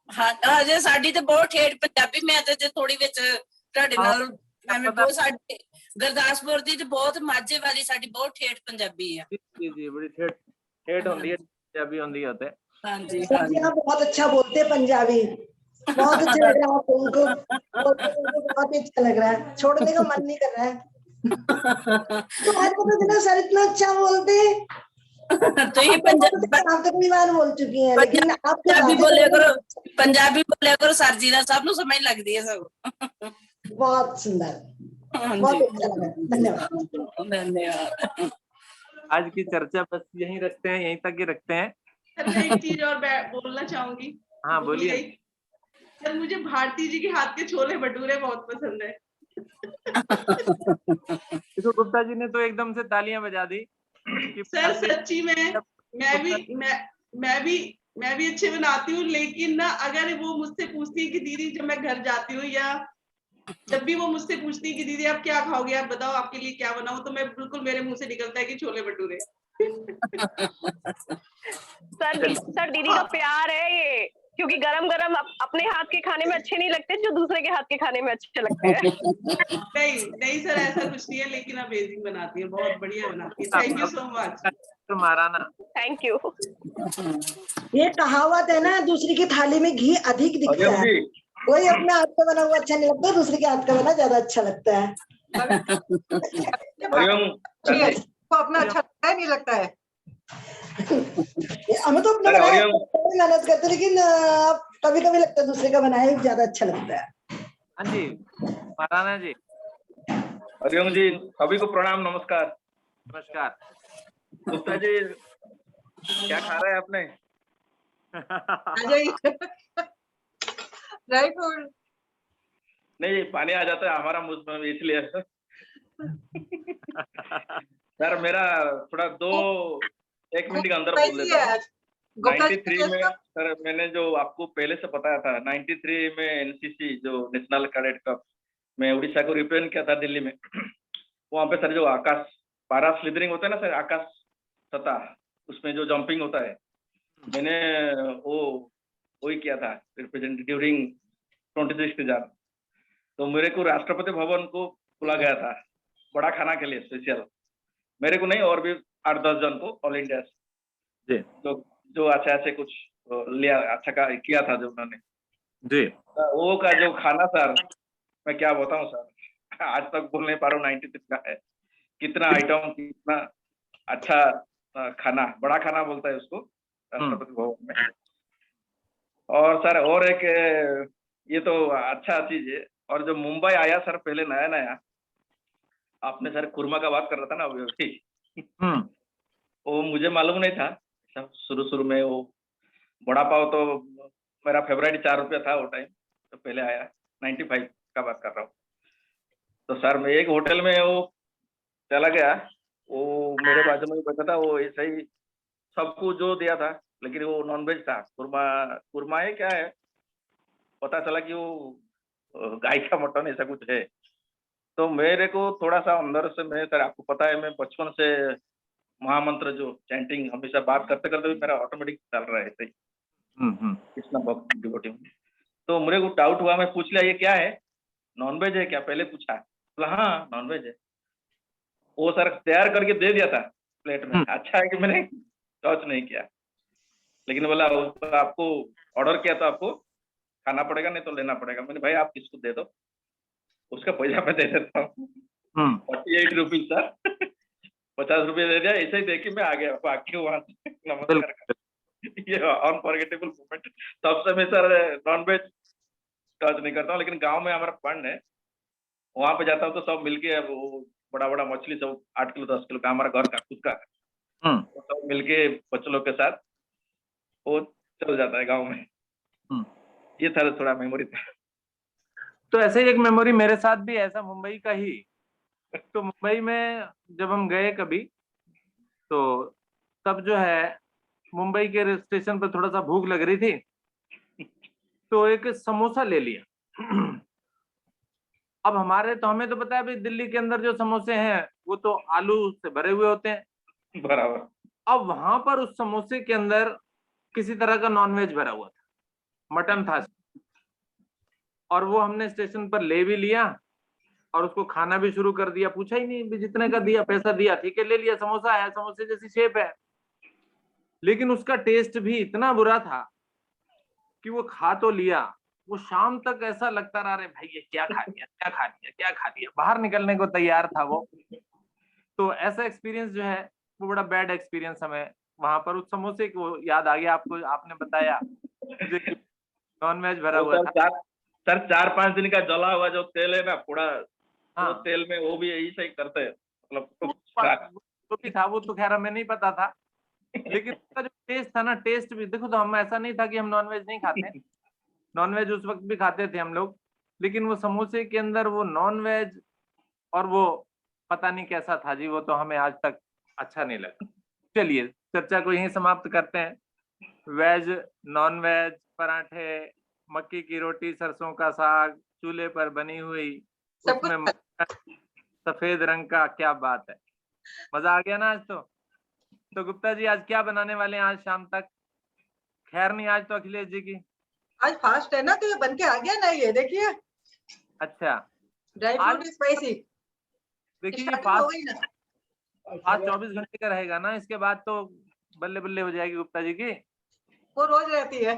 ਹਾਂ, ਹਜੇ ਸਾਡੀ ਤੇ ਬਹੁਤ ਠੇਠ ਪੰਜਾਬੀ, ਮੈਂ ਤੇ ਥੋੜੀ ਵਿੱਚ ਤੁਹਾਡੇ ਨਾਲ ਐਵੇਂ ਬਹੁਤ, ਸਾਡੇ ਗੁਰਦਾਸਪੁਰ ਦੀ ਤੇ ਬਹੁਤ, ਮਾਝੇ ਵਾਲੀ ਸਾਡੀ ਬਹੁਤ ਠੇਠ ਪੰਜਾਬੀ ਆ। ਜੀ ਬੜੀ ਠੇਠ ਹੁੰਦੀ ਹੈ, ਪੰਜਾਬੀ ਹੁੰਦੀ ਹੈ ਤੇ। ਹਾਂਜੀ आप बहुत अच्छा बोलते हैं पंजाबी, बहुत अच्छा लग रहा है उनको, बहुत अच्छा लग रहा है, छोड़ने का मन नहीं कर रहा है। तो आज पता चला सर इतना अच्छा बोलते हैं। तो ये आप तो कई बार बोल चुकी हैं, लेकिन आप पंजाबी बोलिया करो सर जी ना, सब समझ लगती है सब। बहुत सुंदर, बहुत अच्छा लगा, धन्यवाद। आज की चर्चा बस यहीं रखते हैं, यहीं तक ही रखते हैं। सर मैं एक चीज और बोलना चाहूंगी। हाँ भूल बोलिए। गई। सर मुझे भारती जी के हाथ के छोले भटूरे बहुत पसंद है। देखो गुप्ता जी ने तो एकदम से तालियां बजा दी कि सर सच्ची में मैं भी अच्छे बनाती हूँ, लेकिन ना अगर वो मुझसे पूछती है कि दीदी जब मैं घर जाती हूँ या जब भी वो मुझसे पूछती है कि दीदी आप क्या खाओगे, आप बताओ आपके लिए क्या बनाऊं, तो मैं बिल्कुल मेरे मुंह से निकलता है कि छोले भटूरे। सर दीदी का प्यार है ये, क्योंकि गरम गरम अपने हाथ के खाने में अच्छे नहीं लगते, जो दूसरे के हाथ के खाने में अच्छे लगते हैं। नहीं सर ऐसा कुछ नहीं है, लेकिन अमेजिंग बनाती है, बहुत बढ़िया बनाती है। Thank you so much. Maharana. Thank you. ये कहावत है ना, दूसरी की थाली में घी अधिक दिखता है। कोई अपने हाथ का बना हुआ अच्छा नहीं लगता, दूसरे के हाथ का बना ज्यादा अच्छा लगता है। को अपना अच्छा लगता है, नहीं लगता है। हमें तो अपना बनाया मेहनत करते, लेकिन कभी कभी लगता है दूसरे का बनाया ज्यादा अच्छा लगता है। हाँ जी महाराणा जी। हरिओम जी, सभी को प्रणाम, नमस्कार। नमस्कार। गुप्ता जी क्या खा रहे हैं आपने? ड्राई फ्रूट नहीं, पानी आ जाता है हमारा मुंह में, इसलिए। सर मेरा थोड़ा 1 मिनट के अंदर बोल देता हूँ। 93 में सर मैंने जो आपको पहले से बताया था, 93 में एनसीसी जो नेशनल कैडेट कप में उड़ीसा को रिप्रेजेंट किया था दिल्ली में। वहाँ पे सर जो आकाश पारा स्लिदरिंग होता है ना सर, आकाश सतह, उसमें जो जंपिंग होता है, मैंने वही किया था रिप्रेजेंट ड्यूरिंग 26 हजार। तो मेरे को राष्ट्रपति भवन को बुला गया था बड़ा खाना के लिए स्पेशल, मेरे को नहीं और भी 8-10 जन को ऑल इंडिया जी, जो अच्छा से कुछ लिया, अच्छा का किया था जो उन्होंने जी। वो का जो खाना सर, मैं क्या बताऊं सर, आज तक बोल नहीं पा रहा हूँ। 93 का है, कितना आइटम, कितना अच्छा खाना, बड़ा खाना बोलता है उसको राष्ट्रपति भवन में। और सर और एक ये तो अच्छा चीज है, और जो मुंबई आया सर पहले नया नया, आपने सर खुरमा का बात कर रहा था ना अभी, वो मुझे मालूम नहीं था सब। शुरू में वो बड़ा पाव तो मेरा फेवरेट 4 रुपया था वो टाइम, तो पहले आया 95 का बात कर रहा हूँ। तो सर मैं एक होटल में वो चला गया, वो मेरे बाजू में बैठा था, वो ऐसा ही सबको जो दिया था, लेकिन वो नॉनवेज था। कुरमा है क्या है, पता चला कि वो गाय का मटन ऐसा कुछ है। तो मेरे को थोड़ा सा अंदर से, मैं सर आपको पता है मैं बचपन से महामंत्र जो चैंटिंग हमेशा बात करते करते भी मेरा ऑटोमेटिक चल रहा है ऐसे ही, कृष्णा भक्त डिवोटी में। तो मेरे को डाउट हुआ, मैं पूछ लिया ये क्या है, नॉनवेज है क्या, पहले पूछा, बोला हाँ नॉनवेज है। वो सर तैयार करके दे दिया था प्लेट में। अच्छा है कि मैंने टच नहीं किया, लेकिन बोला आपको ऑर्डर किया तो आपको खाना पड़ेगा, नहीं तो लेना पड़ेगा। मैंने भाई आप किसको दे दो, उसका पैसा मैं दे देता हूँ। 48 रुपीज सर, 50 रुपये दे दिया, ऐसे ही देख के मैं आ गया बाकी वहां से। नमस्कार। ये अनफॉरगेटेबल मोमेंट। तब से मैं सर नॉनवेज टच नहीं करता हूँ, लेकिन गांव में हमारा फंड है, वहां पे जाता हूँ तो सब मिलके वो बड़ा बड़ा मछली सब 8 किलो 10 किलो का, हमारा घर का खुद का, तो सब मिलके बच्चों लोग के साथ वो चल जाता है गाँव में। ये था थोड़ा मेमोरी था। तो ऐसे ही एक मेमोरी मेरे साथ भी ऐसा मुंबई का ही। तो मुंबई में जब हम गए कभी, तो तब जो है मुंबई के स्टेशन पर थोड़ा सा भूख लग रही थी, तो एक समोसा ले लिया। अब हमें तो पता है भाई दिल्ली के अंदर जो समोसे हैं वो तो आलू से भरे हुए होते हैं बराबर। अब वहां पर उस समोसे के अंदर किसी तरह का नॉनवेज भरा हुआ था, मटन था, और वो हमने स्टेशन पर ले भी लिया और उसको खाना भी शुरू कर दिया। पूछा ही नहीं, जितने का दिया पैसा दिया, ठीक है ले लिया, समोसा है, समोसे जैसी शेप है। लेकिन उसका टेस्ट भी इतना बुरा था कि वो खा तो लिया, वो शाम तक ऐसा लगता रहा, अरे भाई ये क्या खा लिया, क्या खा लिया, क्या खा लिया, बाहर निकलने को तैयार था वो। तो ऐसा एक्सपीरियंस जो है वो बड़ा बैड एक्सपीरियंस हमें वहां पर। उस समोसे को याद आ गया आपको, आपने बताया नॉनवेज भरा हुआ था सर 4-5 दिन का जला हुआ जो तेल है ना पूरा, हाँ। वो तेल में वो भी यही सही करते हैं, मतलब जो भी था वो तो खैर हमें नहीं पता था, लेकिन उसका जो टेस्ट था ना, टेस्ट भी देखो, तो हम ऐसा नहीं था कि हम नॉनवेज नहीं खाते, नॉनवेज उस वक्त भी खाते थे हम लोग, लेकिन वो समोसे के अंदर वो नॉनवेज और वो पता नहीं कैसा था जी, वो तो हमें आज तक अच्छा नहीं लगा। चलिए चर्चा को यहीं समाप्त करते हैं। वेज, नॉन वेज, पराठे, मक्की की रोटी, सरसों का साग, चूल्हे पर बनी हुई, सब कुछ उसमें सफेद रंग का, क्या बात है, मजा आ गया ना आज तो गुप्ता जी आज क्या बनाने वाले हैं आज शाम तक? खैर नहीं, आज तो अखिलेश जी की। आज फास्ट है ना, तो ये बन के आ गया ना, ये देखिए अच्छा, ड्राई फ्रूट स्पाइसी देखिए ये स्टार्टिंग हो फास्ट गई ना। आज 24 घंटे का रहेगा ना, इसके बाद तो बल्ले बल्ले हो जाएगी गुप्ता जी की। वो रोज रहती है।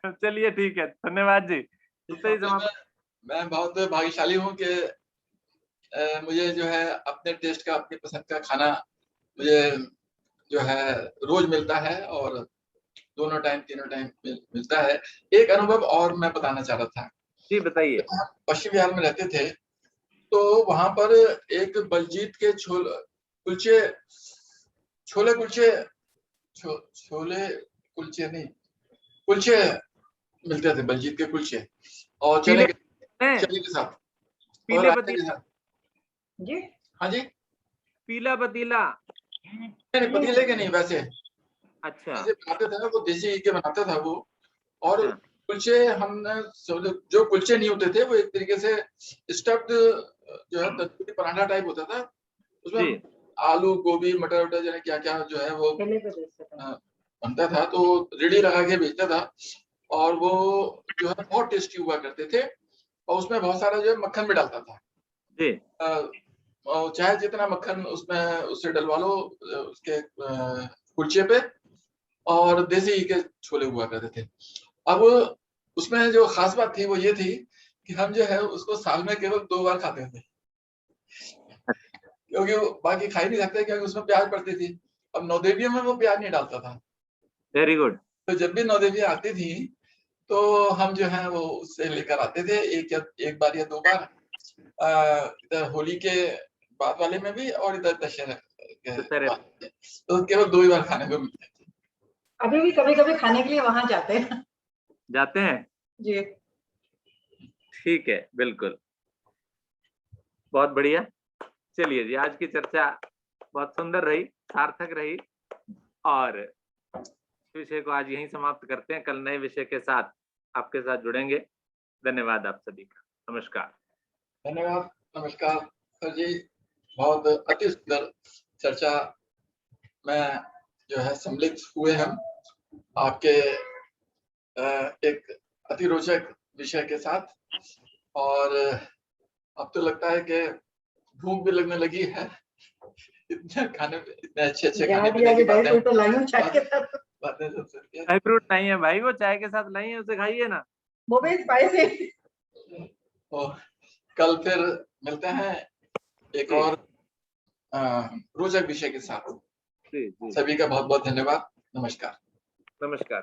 चलिए ठीक है, धन्यवाद जी। गुप्ता जी समाप्त। मैं बहुत भाग्यशाली हूँ कि मुझे जो है अपने टेस्ट का, अपनी पसंद का खाना मुझे जो है रोज मिलता है, और दोनों टाइम तीनों टाइम मिलता है। एक अनुभव और मैं बताना चाह रहा था। जी बताइए। पश्चिम बिहार में रहते थे, तो वहां पर एक बलजीत के छोले कुलचे मिलते थे, बलजीत के कुलचे, और चने के साथ और आटे के साथ। जी हाँ जी, पीला पतीला नहीं पतीले के नहीं, वैसे अच्छा ऐसे बनाते थे, वो देसी घी के बनाता था वो। और अच्छा। कुलचे हमने जो कुलचे नहीं होते थे, वो एक तरीके से स्टफ्ड जो है तंदूरी पराठा टाइप होता था, उसमें जी आलू गोभी मटर वटर जो है क्या क्या जो है वो बनता था, तो रेडी लगा के बेचता था, और वो जो है बहुत टेस्टी हुआ करते थे, और उसमें बहुत सारा जो है मक्खन भी डालता था। जी और चाहे जितना मक्खन उसमें उससे डलवा लो उसके कुलचे पे, और देसी घी के छोले हुआ करते थे। अब उसमें जो खास बात थी वो ये थी कि हम जो है उसको साल में केवल 2 बार खाते थे, क्योंकि वो बाकी खा ही नहीं सकते, क्योंकि उसमें प्याज पड़ती थी। अब नौदेवियों में वो प्याज नहीं डालता था, वेरी गुड। तो जब भी नौदेवियां आती थी तो हम जो है वो उससे लेकर आते थे, एक बार या 2 बार, इधर होली के बाद वाले में भी और इधर दशहरा के बाद में। तो केवल 2 ही बार खाने को मिलते थे। अभी भी कभी कभी खाने के लिए वहां जाते हैं जी। ठीक है, बिल्कुल, बहुत बढ़िया। चलिए जी, आज की चर्चा बहुत सुंदर रही, सार्थक रही, और विषय को आज यहीं समाप्त करते हैं। कल नए विषय के साथ आपके साथ जुड़ेंगे। धन्यवाद आप सभी का। नमस्कार। धन्यवाद, नमस्कार सर जी, बहुत अति सुंदर चर्चा में जो है सम्मिलित हुए हम आपके एक अति रोचक विषय के साथ, और अब तो लगता है कि भूख भी लगने लगी है, इतने अच्छे खाने पीने की बातें ड्राई फ्रूट नहीं है भाई, वो चाय के साथ नहीं है, उसे खाइए ना, वो भी स्पाइसी। कल फिर मिलते हैं एक और रोचक विषय के साथ। सभी का बहुत बहुत धन्यवाद। नमस्कार। नमस्कार।